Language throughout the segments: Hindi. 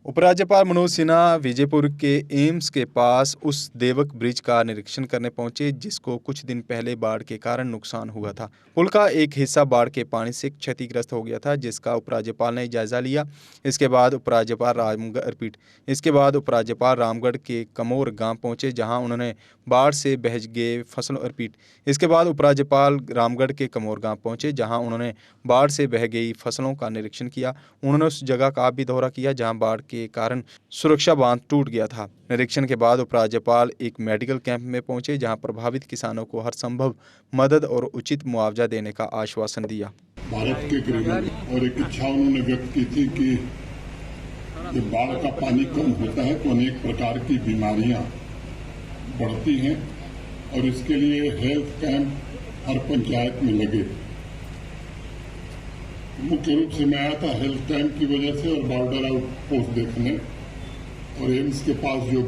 उपराज्यपाल मनोज सिन्हा विजयपुर के एम्स के पास उस देवक ब्रिज का निरीक्षण करने पहुंचे जिसको कुछ दिन पहले बाढ़ के कारण नुकसान हुआ था। पुल का एक हिस्सा बाढ़ के पानी से क्षतिग्रस्त हो गया था, जिसका उपराज्यपाल ने जायजा लिया। इसके बाद उपराज्यपाल रामगढ़ के कमोर गांव पहुंचे, जहां उन्होंने बाढ़ से बह गए फसलों का निरीक्षण किया। उन्होंने उस जगह का भी दौरा किया जहां बाढ़ के कारण सुरक्षा बांध टूट गया था। निरीक्षण के बाद उपराज्यपाल एक मेडिकल कैंप में पहुंचे, जहां प्रभावित किसानों को हर संभव मदद और उचित मुआवजा देने का आश्वासन दिया। भारत के गृह और एक इच्छा उन्होंने व्यक्त की थी कि जब बाढ़ का पानी कम होता है तो अनेक प्रकार की बीमारियां बढ़ती हैं और इसके लिए हेल्थ कैंप हर पंचायत में लगे। मुख्य रूप से मैं आया था हेल्थ कैंप की वजह से और बॉर्डर आउट पोस्ट देखने, और एम्स के पास जो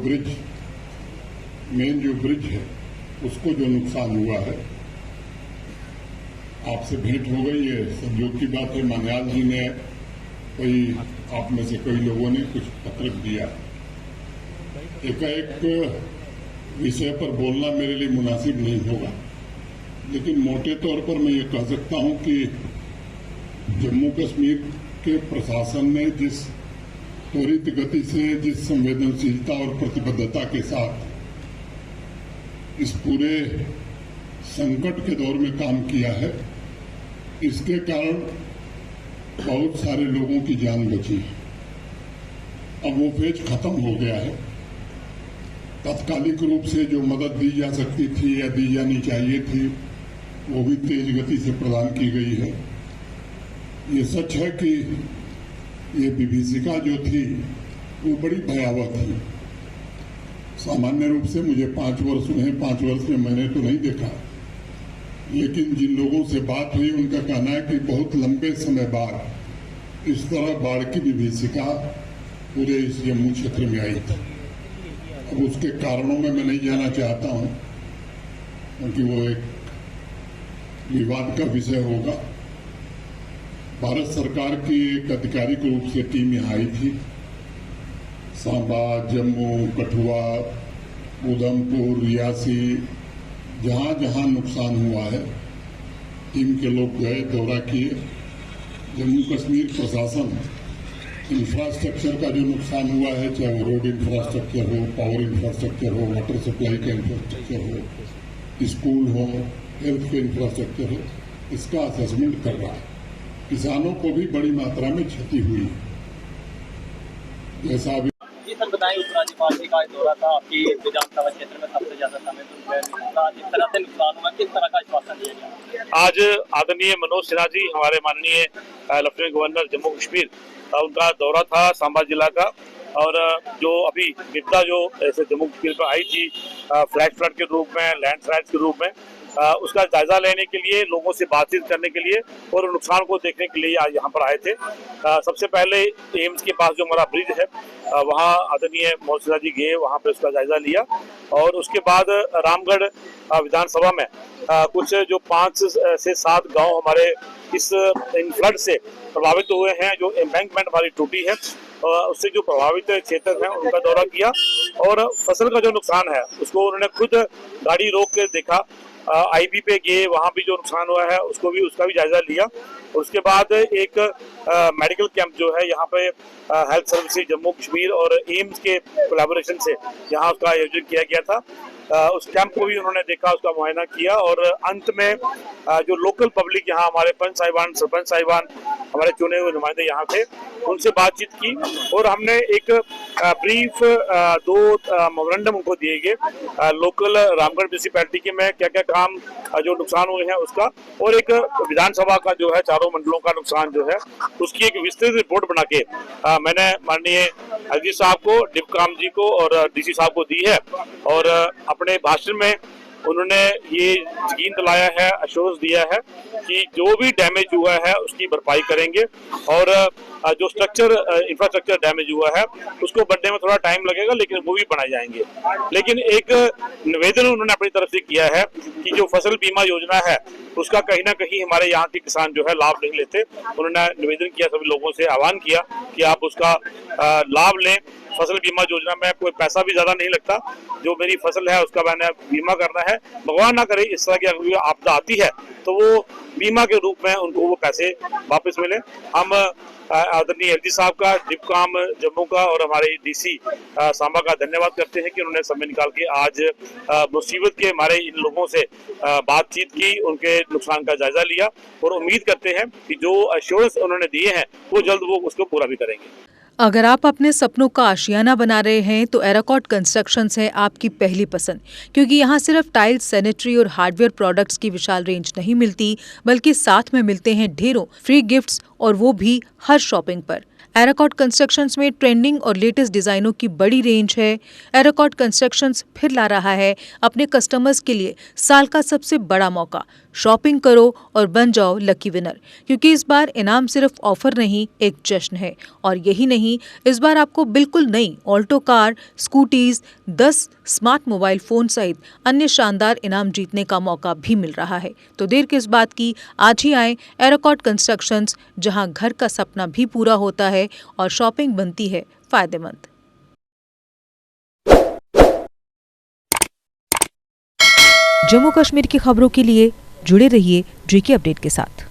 मेन ब्रिज है उसको जो नुकसान हुआ है। आपसे भेंट हो गई है, संयोग की बात है। मान्याल जी ने आप में से कई लोगों ने कुछ पत्रक दिया। एकाएक विषय पर बोलना मेरे लिए मुनासिब नहीं होगा, लेकिन मोटे तौर पर मैं ये कह सकता हूं कि जम्मू कश्मीर के प्रशासन ने जिस त्वरित गति से, जिस संवेदनशीलता और प्रतिबद्धता के साथ इस पूरे संकट के दौर में काम किया है, इसके कारण बहुत सारे लोगों की जान बची। अब वो फेज खत्म हो गया है। तात्कालिक रूप से जो मदद दी जा सकती थी या दी जानी चाहिए थी, वो भी तेज गति से प्रदान की गई है। ये सच है कि ये विभीषिका जो थी वो बड़ी भयावह थी। सामान्य रूप से मुझे 5 वर्ष हुए हैं, 5 वर्ष में मैंने तो नहीं देखा, लेकिन जिन लोगों से बात हुई उनका कहना है कि बहुत लंबे समय बाद इस तरह बाढ़ की विभीषिका पूरे इस जम्मू क्षेत्र में आई थी। अब उसके कारणों में मैं नहीं जाना चाहता हूं, क्योंकि वो एक विवाद का विषय होगा। भारत सरकार की एक आधिकारिक रूप से टीम यहाँ आई थी। सांबा, जम्मू, कठुआ, उधमपुर, रियासी, जहाँ जहाँ नुकसान हुआ है टीम के लोग गए, दौरा किए। जम्मू कश्मीर प्रशासन इंफ्रास्ट्रक्चर का जो नुकसान हुआ है, चाहे वो रोड इंफ्रास्ट्रक्चर हो, पावर इंफ्रास्ट्रक्चर हो, वाटर सप्लाई का इंफ्रास्ट्रक्चर हो, स्कूल हो, हेल्थ के इंफ्रास्ट्रक्चर हो, इसका असेसमेंट कर रहा है। किसानों को भी बड़ी मात्रा में क्षति हुई है। जैसा अभी जी सर बताएं, उपराज्यपाल जी का दौरा था आपकी विधानसभा क्षेत्र में, सबसे ज्यादा समय जिस तरह से नुकसान हुआ, किस तरह का आश्वासन दिया गया? आज आदरणीय मनोज सिन्हा जी, हमारे माननीय लेफ्टिनेंट गवर्नर जम्मू कश्मीर, उनका दौरा था सांबा जिला का, और जो अभी विपदा जो ऐसे जम्मू कश्मीर पर आई थी फ्लैश फ्लड के रूप में, लैंडस्लाइड के रूप में, उसका जायजा लेने के लिए, लोगों से बातचीत करने के लिए और नुकसान को देखने के लिए आज यहाँ पर आए थे। सबसे पहले एम्स के पास जो हमारा ब्रिज है वहाँ आदरणीय मनोज सिन्हा जी गए, वहाँ पे उसका जायजा लिया, और उसके बाद रामगढ़ विधानसभा में कुछ जो 5 से 7 गांव हमारे इस इन फ्लड से प्रभावित हुए हैं, जो एम्बैंकमेंट हमारी टूटी है, उससे जो प्रभावित क्षेत्र हैं उनका दौरा किया, और फसल का जो नुकसान है उसको उन्होंने खुद गाड़ी रोक के देखा। आईबी पे गए, वहाँ भी जो नुकसान हुआ है उसका भी जायजा लिया। उसके बाद एक मेडिकल कैंप जो है यहाँ पे हेल्थ सर्विसेज जम्मू कश्मीर और एम्स के कोलैबोरेशन से यहाँ उसका आयोजन किया गया था। उस कैंप को भी उन्होंने देखा, उसका मुआयना किया, और अंत में जो लोकल पब्लिक यहाँ हमारे पंच साहिबान, सरपंच साहिबान, हमारे चुने हुए नुमाइंदे यहाँ थे, उनसे बातचीत की, और हमने एक ब्रीफ 2 मेमोरेंडम उनको दिए गए लोकल रामगढ़ म्यूनिसिपैलिटी के में क्या क्या काम जो नुकसान हुए हैं उसका, और एक विधानसभा का जो है 4 मंडलों का नुकसान जो है उसकी एक विस्तृत रिपोर्ट बना के मैंने माननीय एसडी साहब को, डिप्टी जी को और डीसी साहब को दी है। और अपने भाषण में उन्होंने ये यकीन दिलाया है, अश्योरेंस दिया है कि जो भी डैमेज हुआ है उसकी भरपाई करेंगे और जो इंफ्रास्ट्रक्चर डैमेज हुआ है उसको बनने में थोड़ा टाइम लगेगा, लेकिन वो भी बनाए जाएंगे। लेकिन एक निवेदन उन्होंने अपनी तरफ से किया है कि जो फसल बीमा योजना है उसका कहीं ना कहीं हमारे यहाँ के किसान जो है लाभ नहीं लेते। उन्होंने निवेदन किया, सभी लोगों से आह्वान किया कि आप उसका लाभ लें। फसल बीमा योजना में कोई पैसा भी ज्यादा नहीं लगता, जो मेरी फसल है उसका मैंने बीमा करना है। भगवान ना करे इस तरह की अगर आपदा आती है तो वो बीमा के रूप में उनको वो पैसे वापस मिले। हम आदरणीय एलजी साहब का, डिप्काम जम्मू का और हमारे डीसी सांबा का धन्यवाद करते हैं कि उन्होंने समय निकाल के आज मुसीबत के हमारे इन लोगों से बातचीत की, उनके नुकसान का जायजा लिया और उम्मीद करते हैं कि जो अश्योरेंस उन्होंने दिए हैं वो जल्द वो उसको पूरा भी करेंगे। अगर आप अपने सपनों का आशियाना बना रहे हैं तो एराकॉट कंस्ट्रक्शंस है आपकी पहली पसंद, क्योंकि यहाँ सिर्फ टाइल्स, सैनिटरी और हार्डवेयर प्रोडक्ट्स की विशाल रेंज नहीं मिलती, बल्कि साथ में मिलते हैं ढेरों फ्री गिफ्ट्स, और वो भी हर शॉपिंग पर। एराकॉट कंस्ट्रक्शंस में ट्रेंडिंग और लेटेस्ट डिजाइनों की बड़ी रेंज है। एराकॉट कंस्ट्रक्शंस फिर ला रहा है अपने कस्टमर्स के लिए साल का सबसे बड़ा मौका। शॉपिंग करो और बन जाओ लकी विनर, क्योंकि इस बार इनाम सिर्फ ऑफर नहीं, एक जश्न है। और यही नहीं, इस बार आपको बिल्कुल नई Alto car, scooties, 10 smart mobile phone सहित अन्य शानदार इनाम जीतने का मौका भी मिल रहा है। तो देर किस बात की, आज ही आए एराकॉट कंस्ट्रक्शंस, जहां घर का सपना भी पूरा होता है और शॉपिंग बनती है फायदेमंद। जम्मू कश्मीर की खबरों के लिए जुड़े रहिए JK अपडेट के साथ।